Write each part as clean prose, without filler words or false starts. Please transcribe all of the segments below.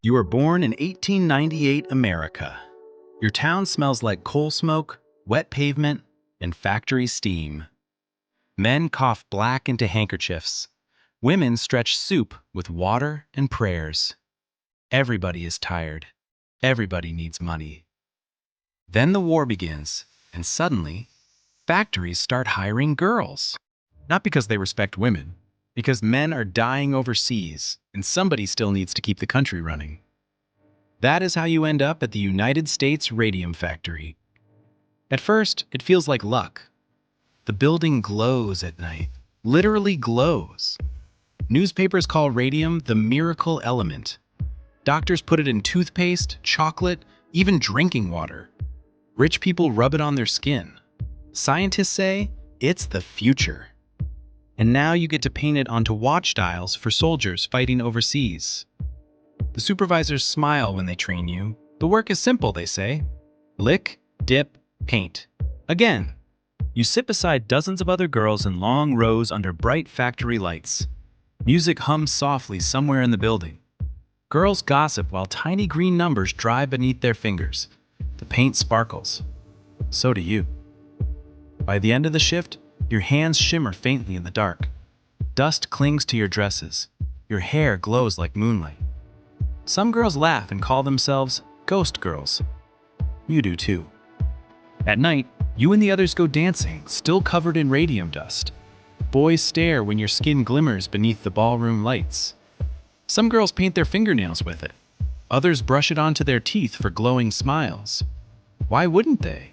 You were born in 1898 America. Your town smells like coal smoke, wet pavement, and factory steam. Men cough black into handkerchiefs. Women stretch soup with water and prayers. Everybody is tired. Everybody needs money. Then the war begins, and suddenly, factories start hiring girls. Not because they respect women, because men are dying overseas, and somebody still needs to keep the country running. That is how you end up at the United States Radium Factory. At first, it feels like luck. The building glows at night, literally glows. Newspapers call radium the miracle element. Doctors put it in toothpaste, chocolate, even drinking water. Rich people rub it on their skin. Scientists say it's the future. And now you get to paint it onto watch dials for soldiers fighting overseas. The supervisors smile when they train you. The work is simple, they say. Lick, dip, paint. Again. You sit beside dozens of other girls in long rows under bright factory lights. Music hums softly somewhere in the building. Girls gossip while tiny green numbers dry beneath their fingers. The paint sparkles. So do you. By the end of the shift, your hands shimmer faintly in the dark. Dust clings to your dresses. Your hair glows like moonlight. Some girls laugh and call themselves ghost girls. You do too. At night, you and the others go dancing, still covered in radium dust. Boys stare when your skin glimmers beneath the ballroom lights. Some girls paint their fingernails with it. Others brush it onto their teeth for glowing smiles. Why wouldn't they?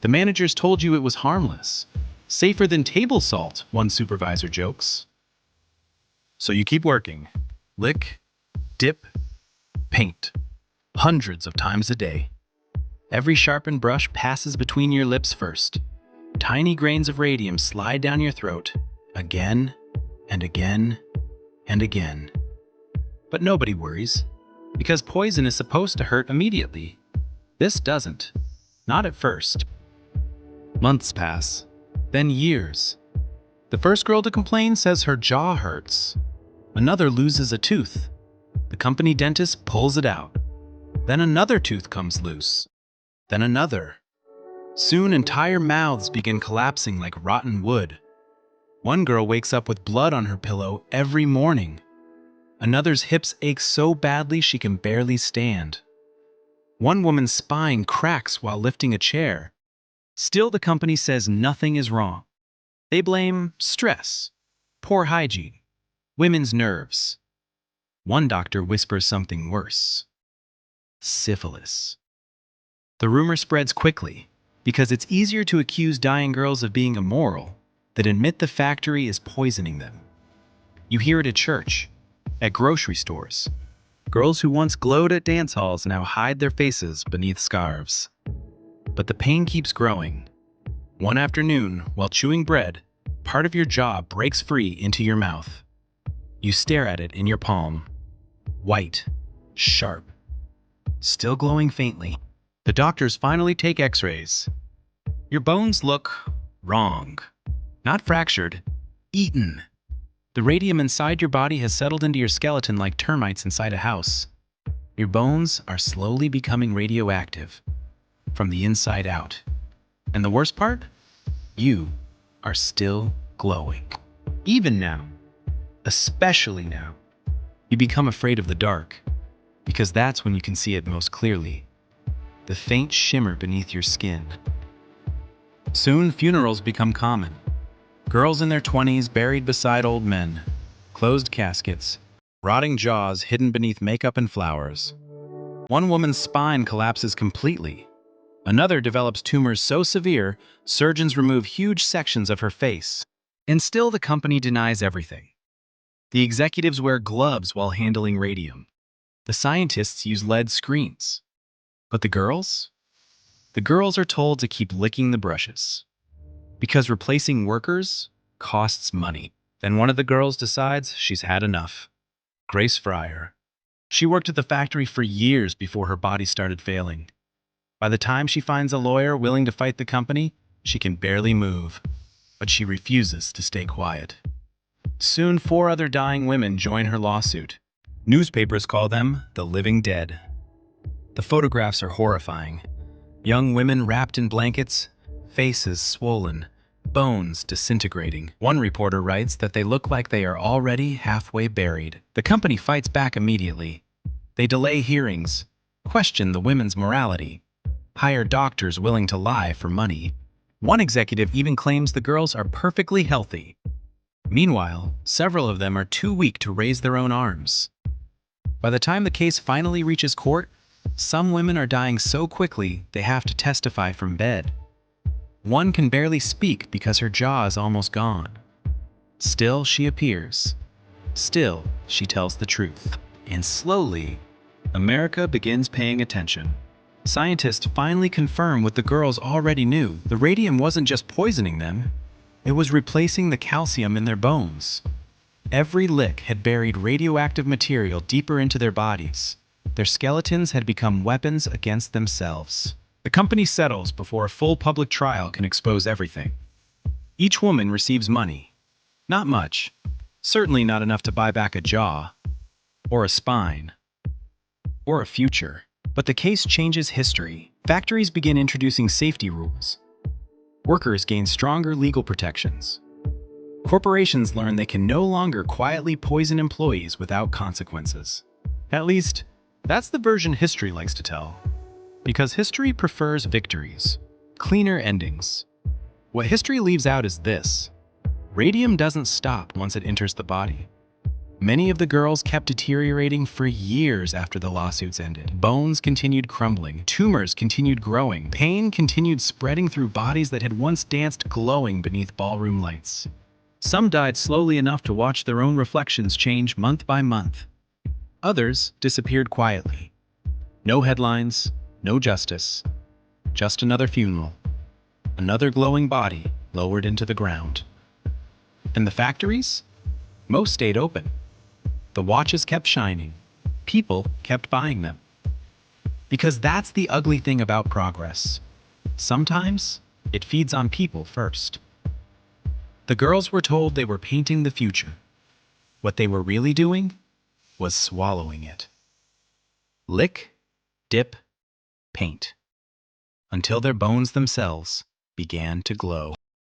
The managers told you it was harmless. Safer than table salt, one supervisor jokes. So you keep working. Lick, dip, paint. Hundreds of times a day. Every sharpened brush passes between your lips first. Tiny grains of radium slide down your throat, again and again and again. But nobody worries, because poison is supposed to hurt immediately. This doesn't. Not at first. Months pass, then years. The first girl to complain says her jaw hurts. Another loses a tooth. The company dentist pulls it out. Then another tooth comes loose. Then another. Soon entire mouths begin collapsing like rotten wood. One girl wakes up with blood on her pillow every morning. Another's hips ache so badly she can barely stand. One woman's spine cracks while lifting a chair. Still, the company says nothing is wrong. They blame stress, poor hygiene, women's nerves. One doctor whispers something worse. Syphilis. The rumor spreads quickly, because it's easier to accuse dying girls of being immoral than admit the factory is poisoning them. You hear it at church, at grocery stores. Girls who once glowed at dance halls now hide their faces beneath scarves. But the pain keeps growing. One afternoon, while chewing bread, part of your jaw breaks free into your mouth. You stare at it in your palm. White, sharp, still glowing faintly. The doctors finally take x-rays. Your bones look wrong. Not fractured, eaten. The radium inside your body has settled into your skeleton like termites inside a house. Your bones are slowly becoming radioactive, from the inside out. And the worst part? You are still glowing. Even now. Especially now. You become afraid of the dark, because that's when you can see it most clearly. The faint shimmer beneath your skin. Soon, funerals become common. Girls in their 20s buried beside old men. Closed caskets. Rotting jaws hidden beneath makeup and flowers. One woman's spine collapses completely. Another develops tumors so severe, surgeons remove huge sections of her face. And still the company denies everything. The executives wear gloves while handling radium. The scientists use lead screens. But the girls? The girls are told to keep licking the brushes. Because replacing workers costs money. Then one of the girls decides she's had enough. Grace Fryer. She worked at the factory for years before her body started failing. By the time she finds a lawyer willing to fight the company, she can barely move. But she refuses to stay quiet. Soon 4 other dying women join her lawsuit. Newspapers call them the living dead. The photographs are horrifying. Young women wrapped in blankets, faces swollen, bones disintegrating. One reporter writes that they look like they are already halfway buried. The company fights back immediately. They delay hearings, question the women's morality, hire doctors willing to lie for money. One executive even claims the girls are perfectly healthy. Meanwhile, several of them are too weak to raise their own arms. By the time the case finally reaches court, some women are dying so quickly they have to testify from bed. One can barely speak because her jaw is almost gone. Still, she appears. Still, she tells the truth. And slowly, America begins paying attention. Scientists finally confirm what the girls already knew. The radium wasn't just poisoning them, it was replacing the calcium in their bones. Every lick had buried radioactive material deeper into their bodies. Their skeletons had become weapons against themselves. The company settles before a full public trial can expose everything. Each woman receives money. Not much. Certainly not enough to buy back a jaw, or a spine, or a future. But the case changes history. Factories begin introducing safety rules. Workers gain stronger legal protections. Corporations learn they can no longer quietly poison employees without consequences. At least, that's the version history likes to tell. Because history prefers victories, cleaner endings. What history leaves out is this: radium doesn't stop once it enters the body. Many of the girls kept deteriorating for years after the lawsuits ended. Bones continued crumbling, tumors continued growing, pain continued spreading through bodies that had once danced glowing beneath ballroom lights. Some died slowly enough to watch their own reflections change month by month. Others disappeared quietly. No headlines, no justice, just another funeral, another glowing body lowered into the ground. And the factories? Most stayed open. The watches kept shining. People kept buying them. Because that's the ugly thing about progress. Sometimes it feeds on people first. The girls were told they were painting the future. What they were really doing was swallowing it. Lick, dip, paint, until their bones themselves began to glow.